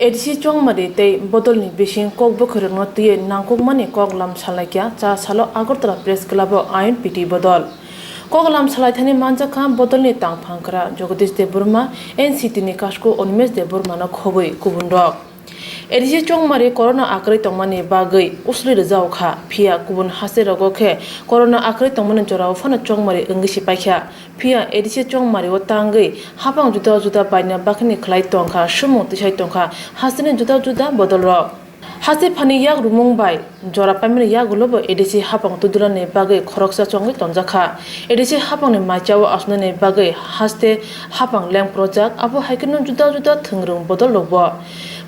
ADC Chongmari tei bodolni bising kokbokhirirogno tuye nangkukmani Koklam salaikha chasalo agartala press club INPT bodol. Koklam salaithani manjakha bodolni tangphankra Jagodish debbarma NCTni kasku Animesh debbarmano khobwi kubunrog. ADC Chongmari corona akrai tongmani bagui usli rijau kha phia kubun haserogo khe corona akrai tongmani jorao phana Chongmari engisi paikha phia ADC Chongmari o tangui hapang juda juda baina bakni khlai tongkha sumu tisai tongkha hasini juda juda bodol rok hasi phani yak rumung bai jora pamini yak gulobo ADC hapang tudulani bagui khoroksa chongwi tonjakha ADC hapang ni maichao asnani bagui haste hapang leng project abo haikinu juda juda thungrung bodol lobo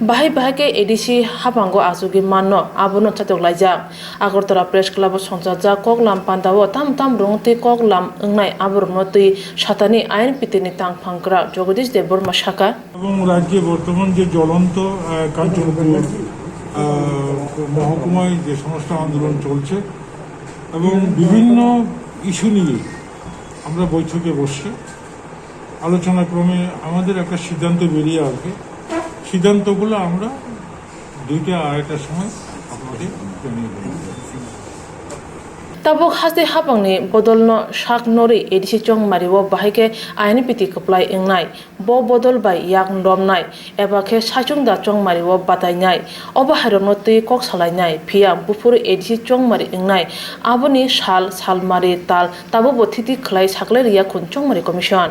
bahai ke ADC hapango asugi manno abono chatok laijak agartala press club songchaja Koklam pandao tam rongti Koklam engnai aborno tui satani INPT ni tangphankra Jagodish debbarma shaka এবং রাজ্যে বর্তমান যে জ্বলন্ত কাঞ্চনপুর মহকুমায় যে সমস্ত আন্দোলন চলছে এবং বিভিন্ন ইস্যু নিয়ে আমরা বৈঠকে বসছি আলোচনা ক্রমে আমাদের একটা সিদ্ধান্ত বেরিয়ে আসবে সিদ্ধান্তগুলো আমরা 2টা 2:30টার সময় আপনাদের জানিয়ে দেব tabuk hasti hapangni bodolno shak nori ADC Chongmari o bahike INPT kaplai engnai bo bodol bai yak romnai eba khe sachungda Chongmari o batainai oba harono tui kok salainai phia bufur ADC Chongmari engnai aboni salmari tal tabo bothiti khlai saklai riya khun Chongmari commission